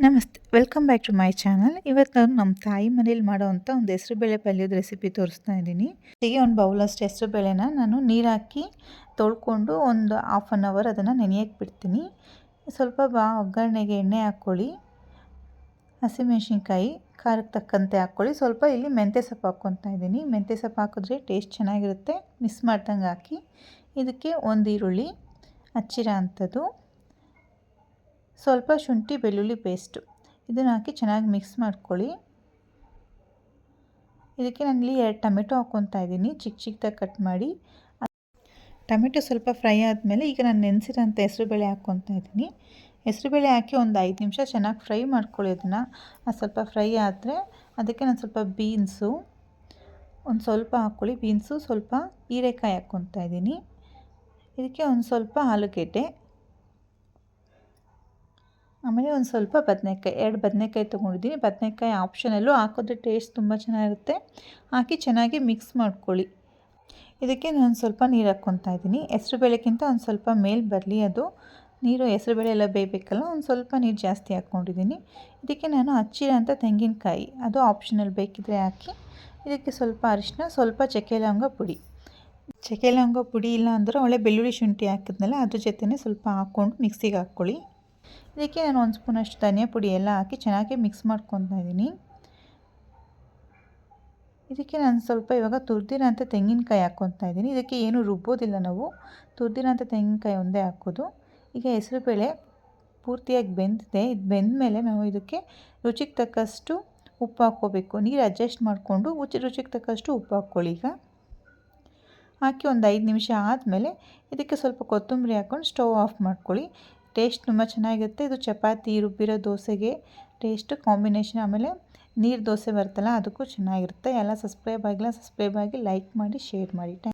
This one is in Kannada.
ನಮಸ್ತೆ, welcome back to my channel. ಇವತ್ತು ನಾನು ನಮ್ಮ ತಾಯಿ ಮನೇಲಿ ಮಾಡೋವಂಥ ಒಂದು ಹೆಸರುಬೇಳೆ ಪಲ್ಯದ ರೆಸಿಪಿ ತೋರಿಸ್ತಾ ಇದ್ದೀನಿ. ಹೀಗೆ ಒಂದು ಬೌಲಷ್ಟು ಹೆಸರುಬೇಳೆನ ನಾನು ನೀರು ಹಾಕಿ ತೊಳ್ಕೊಂಡು ಒಂದು ಹಾಫ್ ಆನ್ ಅವರ್ ಅದನ್ನು ನೆನೆಯಕ್ಕೆ ಬಿಡ್ತೀನಿ. ಸ್ವಲ್ಪ ಒಗ್ಗರಣೆಗೆ ಎಣ್ಣೆ ಹಾಕ್ಕೊಳ್ಳಿ, ಹಸಿಮೆಣಸಿನ್ಕಾಯಿ ಖಾರಕ್ಕೆ ತಕ್ಕಂತೆ ಹಾಕ್ಕೊಳ್ಳಿ. ಸ್ವಲ್ಪ ಇಲ್ಲಿ ಮೆಂತ್ಯ ಸೊಪ್ಪು ಹಾಕ್ಕೊತಾ ಇದ್ದೀನಿ. ಮೆಂತ್ಯ ಸೊಪ್ಪು ಹಾಕಿದ್ರೆ ಟೇಸ್ಟ್ ಚೆನ್ನಾಗಿರುತ್ತೆ. ಮಿಕ್ಸ್ ಮಾಡ್ದಂಗೆ ಹಾಕಿ ಇದಕ್ಕೆ ಒಂದು ಈರುಳ್ಳಿ ಹಚ್ಚಿರೋ ಅಂಥದ್ದು, ಸ್ವಲ್ಪ ಶುಂಠಿ ಬೆಳ್ಳುಳ್ಳಿ ಪೇಸ್ಟು ಇದನ್ನು ಹಾಕಿ ಚೆನ್ನಾಗಿ ಮಿಕ್ಸ್ ಮಾಡ್ಕೊಳ್ಳಿ. ಇದಕ್ಕೆ ನಾನಿಲ್ಲಿ 2 ಟೊಮೆಟೊ ಹಾಕ್ಕೊತಾ ಇದ್ದೀನಿ, ಚಿಕ್ಕ ಚಿಕ್ಕದಾಗಿ ಕಟ್ ಮಾಡಿ. ಟೊಮೆಟೊ ಸ್ವಲ್ಪ ಫ್ರೈ ಆದಮೇಲೆ ಈಗ ನಾನು ನೆನೆಸಿರೋಂಥ ಹೆಸರುಬೇಳೆ ಹಾಕ್ಕೊತಾ ಇದ್ದೀನಿ. ಹೆಸರುಬೇಳೆ ಹಾಕಿ ಒಂದು 5 ನಿಮಿಷ ಚೆನ್ನಾಗಿ ಫ್ರೈ ಮಾಡ್ಕೊಳ್ಳಿ. ಅದನ್ನು ಸ್ವಲ್ಪ ಫ್ರೈ ಆದರೆ ಅದಕ್ಕೆ ನಾನು ಸ್ವಲ್ಪ ಬೀನ್ಸು ಒಂದು ಸ್ವಲ್ಪ ಹಾಕ್ಕೊಳ್ಳಿ. ಬೀನ್ಸು ಸ್ವಲ್ಪ ಹೀರೆಕಾಯಿ ಹಾಕ್ಕೊತಾ ಇದ್ದೀನಿ. ಇದಕ್ಕೆ ಒಂದು ಸ್ವಲ್ಪ ಆಲೂಗೆಡ್ಡೆ, ಆಮೇಲೆ ಒಂದು ಸ್ವಲ್ಪ ಬದನೆಕಾಯಿ, 2 ಬದನೆಕಾಯಿ ತೊಗೊಂಡಿದ್ದೀನಿ. ಬದನೆಕಾಯಿ ಆಪ್ಷನಲ್ಲು, ಹಾಕಿದ್ರೆ ಟೇಸ್ಟ್ ತುಂಬ ಚೆನ್ನಾಗಿರುತ್ತೆ. ಹಾಕಿ ಚೆನ್ನಾಗಿ ಮಿಕ್ಸ್ ಮಾಡ್ಕೊಳ್ಳಿ. ಇದಕ್ಕೆ ನಾನು ಸ್ವಲ್ಪ ನೀರು ಹಾಕ್ಕೊತಾ ಇದ್ದೀನಿ. ಹೆಸರುಬೇಳೆಗಿಂತ ಒಂದು ಸ್ವಲ್ಪ ಮೇಲೆ ಬರಲಿ ಅದು ನೀರು. ಹೆಸರುಬೇಳೆ ಎಲ್ಲ ಬೇಯಬೇಕಲ್ಲ, ಒಂದು ಸ್ವಲ್ಪ ನೀರು ಜಾಸ್ತಿ ಹಾಕ್ಕೊಂಡಿದ್ದೀನಿ. ಇದಕ್ಕೆ ನಾನು ಹಚ್ಚಿರೋಂಥ ತೆಂಗಿನಕಾಯಿ, ಅದು ಆಪ್ಷನಲ್, ಬೇಕಿದ್ದರೆ ಹಾಕಿ. ಇದಕ್ಕೆ ಸ್ವಲ್ಪ ಅರಿಶಿನ, ಸ್ವಲ್ಪ ಚಕ್ಕೆ ಲವಂಗ ಪುಡಿ. ಚಕ್ಕೆ ಲವಂಗ ಪುಡಿ ಇಲ್ಲ ಅಂದರೆ ಒಳ್ಳೆ ಬೆಳ್ಳುಳ್ಳಿ ಶುಂಠಿ ಹಾಕಿದ್ನಲ್ಲ ಅದ್ರ ಜೊತೆನೇ ಸ್ವಲ್ಪ ಹಾಕ್ಕೊಂಡು ಮಿಕ್ಸಿಗೆ ಹಾಕ್ಕೊಳ್ಳಿ. ಇದಕ್ಕೆ ನಾನು 1 ಸ್ಪೂನಷ್ಟು ಧನಿಯಾ ಪುಡಿ ಎಲ್ಲ ಹಾಕಿ ಚೆನ್ನಾಗಿ ಮಿಕ್ಸ್ ಮಾಡ್ಕೊತಾ ಇದ್ದೀನಿ. ಇದಕ್ಕೆ ನಾನು ಸ್ವಲ್ಪ ಇವಾಗ ತುರಿದಿರೋಂಥ ತೆಂಗಿನಕಾಯಿ ಹಾಕ್ಕೊತಾ ಇದ್ದೀನಿ. ಇದಕ್ಕೆ ಏನು ರುಬ್ಬೋದಿಲ್ಲ ನಾವು, ತುರಿದಿರೋಂಥ ತೆಂಗಿನಕಾಯಿ ಒಂದೇ ಹಾಕೋದು. ಈಗ ಹೆಸರುಬೇಳೆ ಪೂರ್ತಿಯಾಗಿ ಬೆಂದಿದೆ. ಇದು ಬೆಂದ ಮೇಲೆ ನಾವು ಇದಕ್ಕೆ ರುಚಿಗೆ ತಕ್ಕಷ್ಟು ಉಪ್ಪು ಹಾಕ್ಕೋಬೇಕು. ನೀರು ಅಡ್ಜಸ್ಟ್ ಮಾಡಿಕೊಂಡು ರುಚಿಗೆ ತಕ್ಕಷ್ಟು ಉಪ್ಪು ಹಾಕ್ಕೊಳ್ಳಿ. ಈಗ ಹಾಕಿ ಒಂದು 5 ನಿಮಿಷ ಆದಮೇಲೆ ಇದಕ್ಕೆ ಸ್ವಲ್ಪ ಕೊತ್ತಂಬರಿ ಹಾಕ್ಕೊಂಡು ಸ್ಟವ್ ಆಫ್ ಮಾಡ್ಕೊಳ್ಳಿ. ಟೇಸ್ಟ್ ತುಂಬ ಚೆನ್ನಾಗಿರುತ್ತೆ. ಇದು ಚಪಾತಿ, ರುಬ್ಬಿರೋ ದೋಸೆಗೆ ಟೇಸ್ಟ್ ಕಾಂಬಿನೇಷನ್. ಆಮೇಲೆ ನೀರು ದೋಸೆ ಬರುತ್ತಲ್ಲ ಅದಕ್ಕೂ ಚೆನ್ನಾಗಿರುತ್ತೆ. ಎಲ್ಲ ಸಬ್ಸ್ಕ್ರೈಬ್ ಆಗಿಲ್ಲ, ಸಬ್ಸ್ಕ್ರೈಬ್ ಆಗಿ, ಲೈಕ್ ಮಾಡಿ, ಶೇರ್ ಮಾಡಿ.